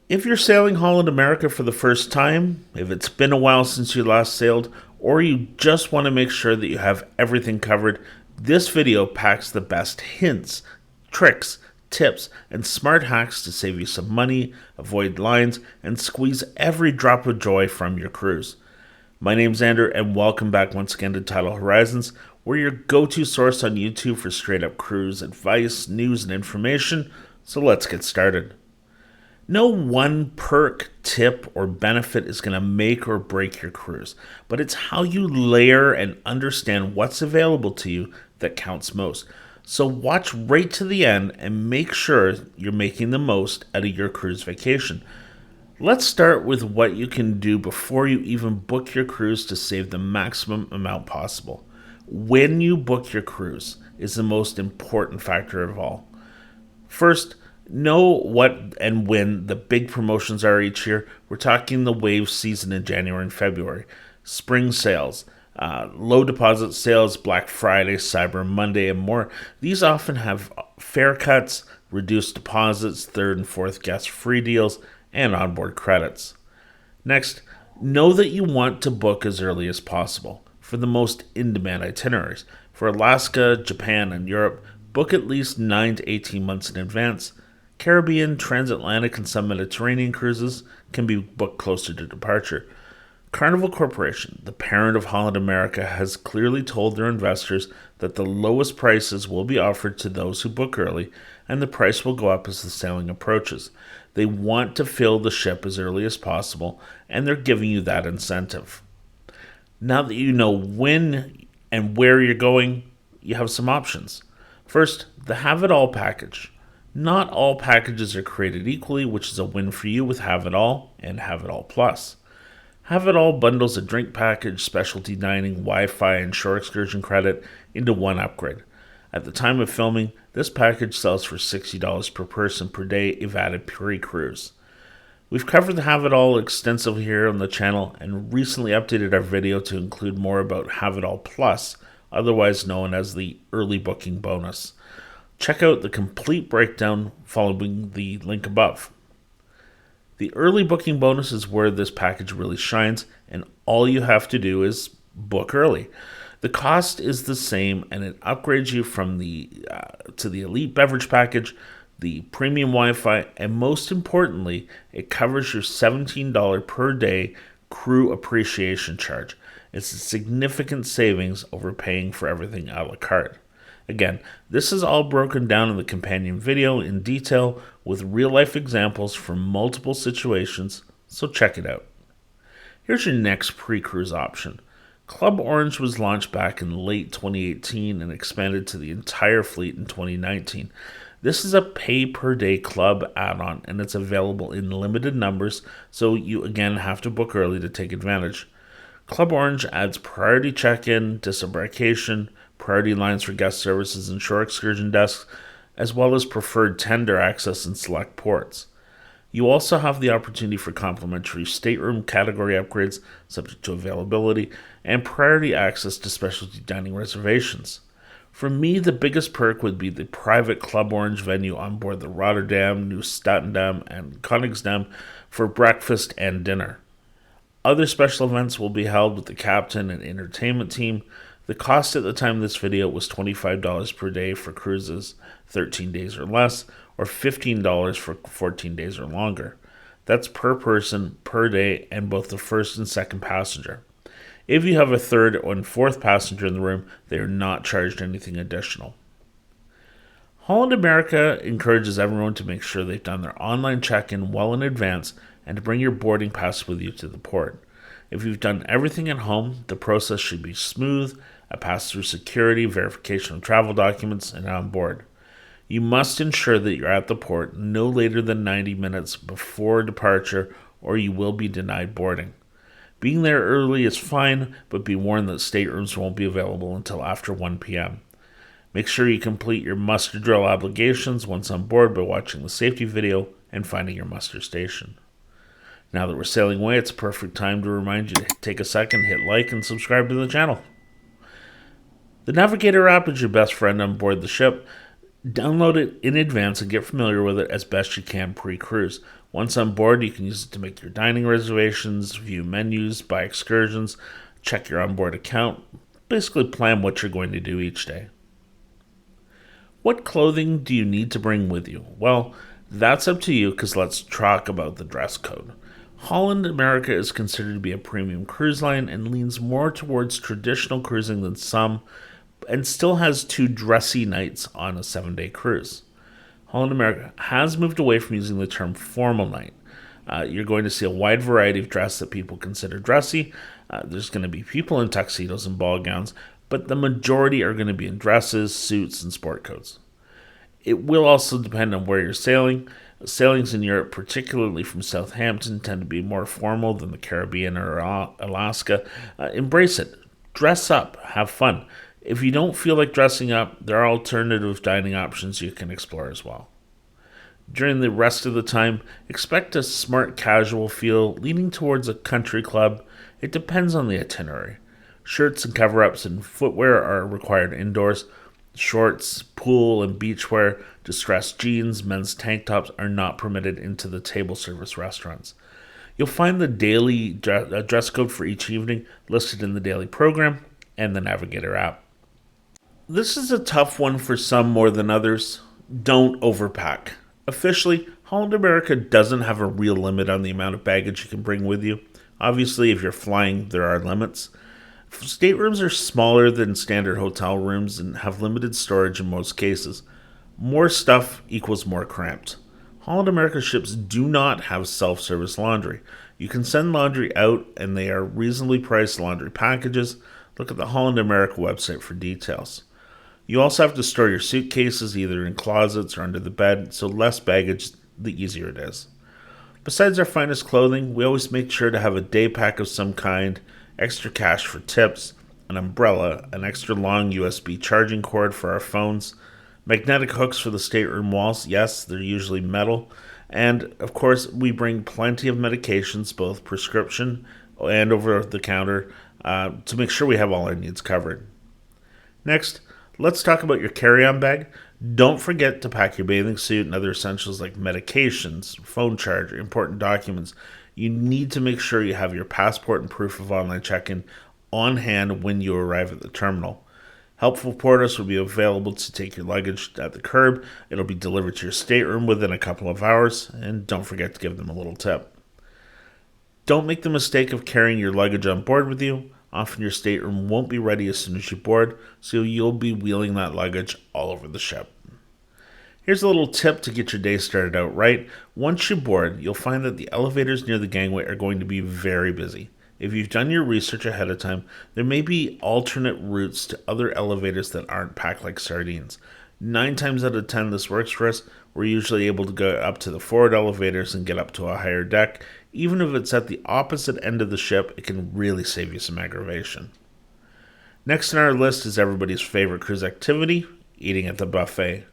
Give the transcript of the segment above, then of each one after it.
If you're sailing Holland America for the first time, if it's been a while since you last sailed, or you just want to make sure that you have everything covered, this video packs the best hints, tricks, tips, and smart hacks to save you some money, avoid lines, and squeeze every drop of joy from your cruise. My name's Andrew, and welcome back once again to Tidal Horizons. We're your go-to source on YouTube for straight-up cruise advice, news, and information, so let's get started. No one perk, tip, or benefit is going to make or break your cruise, but it's how you layer and understand what's available to you that counts most. So watch right to the end and make sure you're making the most out of your cruise vacation. Let's start with what you can do before you even book your cruise to save the maximum amount possible. When you book your cruise is the most important factor of all. First, know what and when the big promotions are each year. We're talking the wave season in January and February, spring sales, low deposit sales, Black Friday, Cyber Monday, and more. These often have fare cuts, reduced deposits, third and fourth guest free deals, and onboard credits. Next, know that you want to book as early as possible for the most in-demand itineraries. For Alaska, Japan, and Europe, book at least 9 to 18 months in advance. Caribbean, transatlantic, and some Mediterranean cruises can be booked closer to departure. Carnival Corporation, the parent of Holland America, has clearly told their investors that the lowest prices will be offered to those who book early, and the price will go up as the sailing approaches. They want to fill the ship as early as possible, and they're giving you that incentive. Now that you know when and where you're going, you have some options. First, the Have It All package. Not all packages are created equally, which is a win for you with Have It All and Have It All Plus. Have It All bundles a drink package, specialty dining, Wi-Fi, and shore excursion credit into one upgrade. At the time of filming, this package sells for $60 per person per day if added pre-cruise. We've covered the Have It All extensively here on the channel and recently updated our video to include more about Have It All Plus, otherwise known as the early booking bonus. Check out the complete breakdown following the link above. The early booking bonus is where this package really shines, and all you have to do is book early. The cost is the same, and it upgrades you from to the elite beverage package, the premium Wi-Fi, and most importantly, it covers your $17 per day crew appreciation charge. It's a significant savings over paying for everything a la carte. Again, this is all broken down in the companion video in detail with real-life examples from multiple situations, so check it out. Here's your next pre-cruise option. Club Orange was launched back in late 2018 and expanded to the entire fleet in 2019. This is a pay-per-day club add-on, and it's available in limited numbers, so you again have to book early to take advantage. Club Orange adds priority check-in, disembarkation, priority lines for guest services and shore excursion desks, as well as preferred tender access in select ports. You also have the opportunity for complimentary stateroom category upgrades, subject to availability, and priority access to specialty dining reservations. For me, the biggest perk would be the private Club Orange venue on board the Rotterdam, New Statendam, and Koningsdam for breakfast and dinner. Other special events will be held with the captain and entertainment team. The cost at the time of this video was $25 per day for cruises 13 days or less, or $15 for 14 days or longer. That's per person, per day, and both the first and second passenger. If you have a third and fourth passenger in the room, they are not charged anything additional. Holland America encourages everyone to make sure they've done their online check-in well in advance and to bring your boarding pass with you to the port. If you've done everything at home, the process should be smooth, a pass through security, verification of travel documents, and on board. You must ensure that you're at the port no later than 90 minutes before departure, or you will be denied boarding. Being there early is fine, but be warned that staterooms won't be available until after 1 p.m. Make sure you complete your muster drill obligations once on board by watching the safety video and finding your muster station. Now that we're sailing away, it's a perfect time to remind you to take a second, hit like, and subscribe to the channel. The Navigator App is your best friend on board the ship. Download it in advance and get familiar with it as best you can pre-cruise. Once on board, you can use it to make your dining reservations, view menus, buy excursions, check your onboard account, basically plan what you're going to do each day. What clothing do you need to bring with you? Well, that's up to you because let's talk about the dress code. Holland America is considered to be a premium cruise line and leans more towards traditional cruising than some, and still has 2 dressy nights on a 7-day cruise. Holland America has moved away from using the term formal night. You're going to see a wide variety of dress that people consider dressy. There's going to be people in tuxedos and ball gowns, but the majority are going to be in dresses, suits, and sport coats. It will also depend on where you're sailing. Sailings in Europe, particularly from Southampton, tend to be more formal than the Caribbean or Alaska. Embrace it. Dress up. Have fun. If you don't feel like dressing up, there are alternative dining options you can explore as well. During the rest of the time, expect a smart casual feel leaning towards a country club. It depends on the itinerary. Shirts and cover-ups and footwear are required indoors. Shorts, pool, and beachwear, distressed jeans, men's tank tops are not permitted into the table service restaurants. You'll find the daily dress code for each evening listed in the daily program and the Navigator app. This is a tough one for some more than others. Don't overpack. Officially, Holland America doesn't have a real limit on the amount of baggage you can bring with you. Obviously, if you're flying, there are limits. Staterooms are smaller than standard hotel rooms and have limited storage in most cases. More stuff equals more cramped. Holland America ships do not have self-service laundry. You can send laundry out and they are reasonably priced laundry packages. Look at the Holland America website for details. You also have to store your suitcases either in closets or under the bed, so less baggage, the easier it is. Besides our finest clothing, we always make sure to have a day pack of some kind, extra cash for tips, an umbrella, an extra long USB charging cord for our phones, magnetic hooks for the stateroom walls, yes, they're usually metal, and of course we bring plenty of medications, both prescription and over the counter, to make sure we have all our needs covered. Next, let's talk about your carry-on bag. Don't forget to pack your bathing suit and other essentials like medications, phone charger, important documents. You need to make sure you have your passport and proof of online check-in on hand when you arrive at the terminal. Helpful porters will be available to take your luggage at the curb. It'll be delivered to your stateroom within a couple of hours, and don't forget to give them a little tip. Don't make the mistake of carrying your luggage on board with you. Often your stateroom won't be ready as soon as you board, so you'll be wheeling that luggage all over the ship. Here's a little tip to get your day started out right. Once you board, you'll find that the elevators near the gangway are going to be very busy. If you've done your research ahead of time, there may be alternate routes to other elevators that aren't packed like sardines. 9 times out of 10 this works for us. We're usually able to go up to the forward elevators and get up to a higher deck. Even if it's at the opposite end of the ship, it can really save you some aggravation. Next on our list is everybody's favorite cruise activity, eating at the buffet.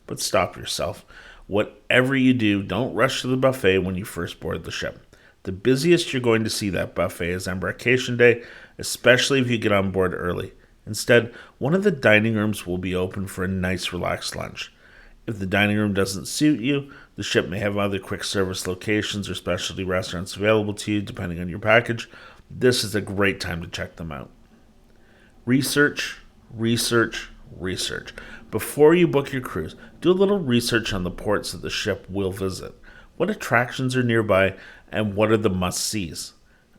But stop yourself. Whatever you do, don't rush to the buffet when you first board the ship. The busiest you're going to see that buffet is Embarkation Day, especially if you get on board early. Instead, one of the dining rooms will be open for a nice relaxed lunch. If the dining room doesn't suit you, the ship may have other quick service locations or specialty restaurants available to you depending on your package. This is a great time to check them out. Research, research, research. Before you book your cruise, do a little research on the ports that the ship will visit. What attractions are nearby and what are the must-sees?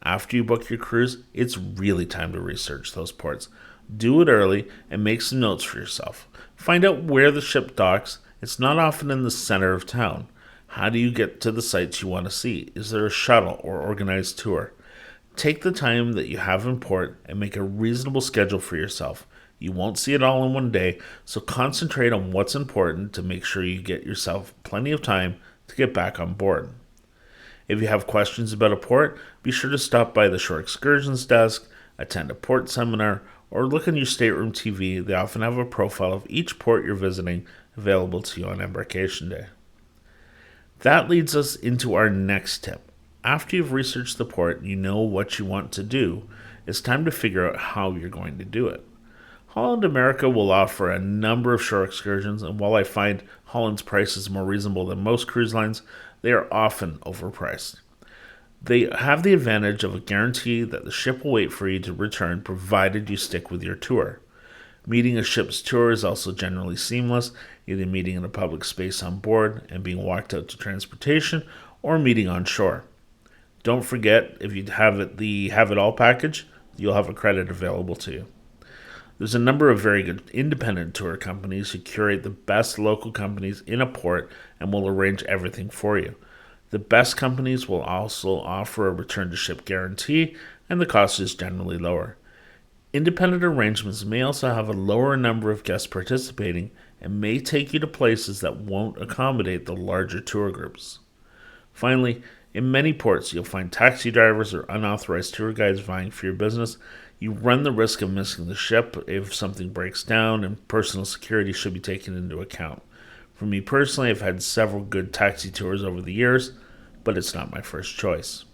After you book your cruise, it's really time to research those ports. Do it early and make some notes for yourself. Find out where the ship docks. It's not often in the center of town. How do you get to the sites you want to see? Is there a shuttle or organized tour? Take the time that you have in port and make a reasonable schedule for yourself. You won't see it all in one day, so concentrate on what's important to make sure you get yourself plenty of time to get back on board. If you have questions about a port, be sure to stop by the Shore Excursions desk, attend a port seminar, or look on your stateroom TV. They often have a profile of each port you're visiting available to you on Embarkation Day. That leads us into our next tip. After you've researched the port and you know what you want to do, it's time to figure out how you're going to do it. Holland America will offer a number of shore excursions, and while I find Holland's prices more reasonable than most cruise lines, they are often overpriced. They have the advantage of a guarantee that the ship will wait for you to return provided you stick with your tour. Meeting a ship's tour is also generally seamless, either meeting in a public space on board and being walked out to transportation or meeting on shore. Don't forget, if you have the Have It All package, you'll have a credit available to you. There's a number of very good independent tour companies who curate the best local companies in a port and will arrange everything for you. The best companies will also offer a return to ship guarantee, and the cost is generally lower. Independent arrangements may also have a lower number of guests participating and may take you to places that won't accommodate the larger tour groups. Finally, in many ports, you'll find taxi drivers or unauthorized tour guides vying for your business. You run the risk of missing the ship if something breaks down, and personal security should be taken into account. For me personally, I've had several good taxi tours over the years, but it's not my first choice.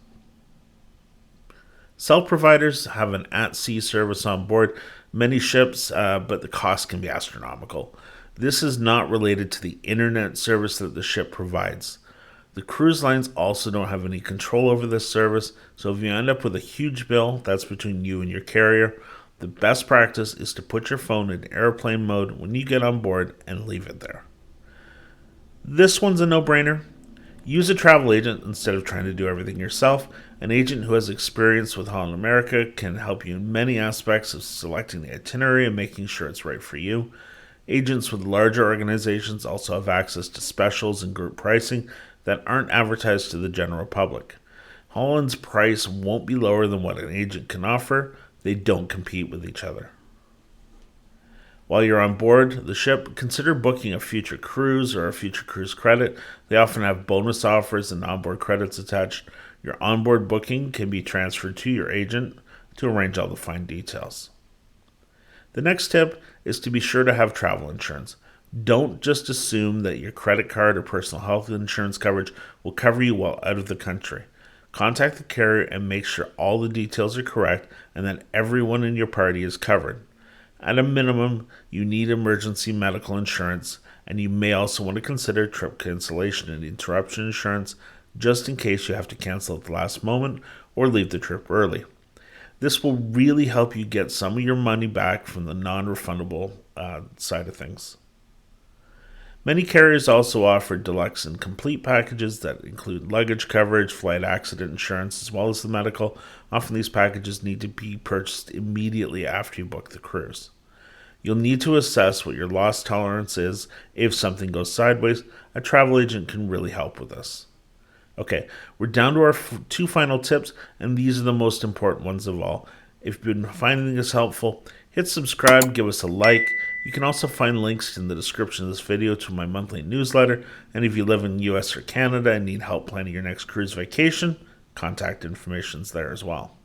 Cell providers have an at-sea service on board many ships, but the cost can be astronomical. This is not related to the internet service that the ship provides. The cruise lines also don't have any control over this service, so if you end up with a huge bill, that's between you and your carrier. The best practice is to put your phone in airplane mode when you get on board and leave it there. This one's a no-brainer. Use a travel agent instead of trying to do everything yourself. An agent who has experience with Holland America can help you in many aspects of selecting the itinerary and making sure it's right for you. Agents with larger organizations also have access to specials and group pricing that aren't advertised to the general public. Holland's price won't be lower than what an agent can offer. They don't compete with each other. While you're on board the ship, consider booking a future cruise or a future cruise credit. They often have bonus offers and onboard credits attached. Your onboard booking can be transferred to your agent to arrange all the fine details. The next tip is to be sure to have travel insurance. Don't just assume that your credit card or personal health insurance coverage will cover you while out of the country. Contact the carrier and make sure all the details are correct and that everyone in your party is covered. At a minimum, you need emergency medical insurance, and you may also want to consider trip cancellation and interruption insurance just in case you have to cancel at the last moment or leave the trip early. This will really help you get some of your money back from the non-refundable side of things. Many carriers also offer deluxe and complete packages that include luggage coverage, flight accident insurance, as well as the medical. Often these packages need to be purchased immediately after you book the cruise. You'll need to assess what your loss tolerance is if something goes sideways. A travel agent can really help with this. Okay, we're down to our two final tips, and these are the most important ones of all. If you've been finding this helpful, hit subscribe, give us a like. You can also find links in the description of this video to my monthly newsletter, and if you live in the US or Canada and need help planning your next cruise vacation, contact information's there as well.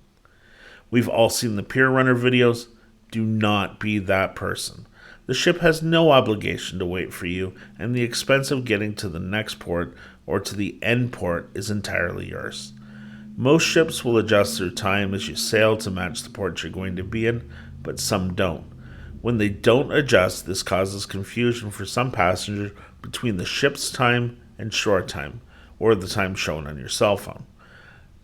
We've all seen the Pier Runner videos. Do not be that person. The ship has no obligation to wait for you, and the expense of getting to the next port or to the end port is entirely yours. Most ships will adjust their time as you sail to match the port you're going to be in, but some don't. When they don't adjust, this causes confusion for some passengers between the ship's time and shore time, or the time shown on your cell phone.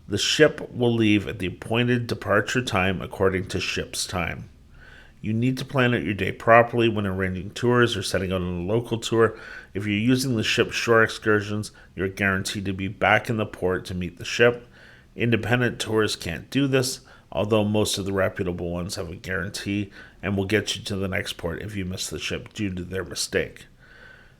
The ship will leave at the appointed departure time according to ship's time. You need to plan out your day properly when arranging tours or setting out on a local tour. If you're using the ship's shore excursions, you're guaranteed to be back in the port to meet the ship. Independent tours can't do this, although most of the reputable ones have a guarantee and will get you to the next port if you miss the ship due to their mistake.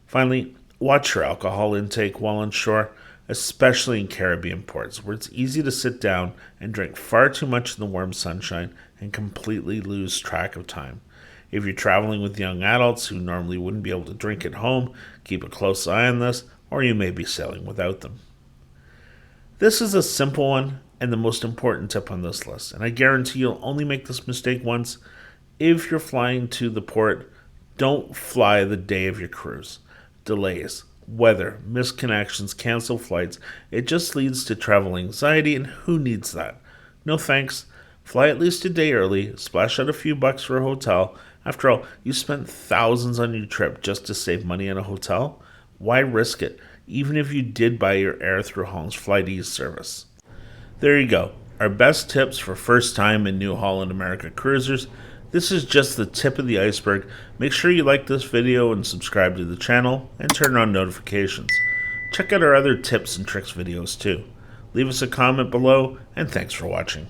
Finally, watch your alcohol intake while on shore, especially in Caribbean ports, where it's easy to sit down and drink far too much in the warm sunshine and completely lose track of time. If you're traveling with young adults who normally wouldn't be able to drink at home, keep a close eye on this, or you may be sailing without them. This is a simple one and the most important tip on this list, and I guarantee you'll only make this mistake once. If you're flying to the port, don't fly the day of your cruise. Delays, weather, missed connections, canceled flights, it just leads to travel anxiety, and who needs that? No thanks. Fly at least a day early, splash out a few bucks for a hotel, After all, you spent thousands on your trip just to save money on a hotel. Why risk it, even if you did buy your air through Holland's Flight Ease service? There you go. Our best tips for first time and new Holland America cruisers. This is just the tip of the iceberg. Make sure you like this video and subscribe to the channel and turn on notifications. Check out our other tips and tricks videos too. Leave us a comment below, and thanks for watching.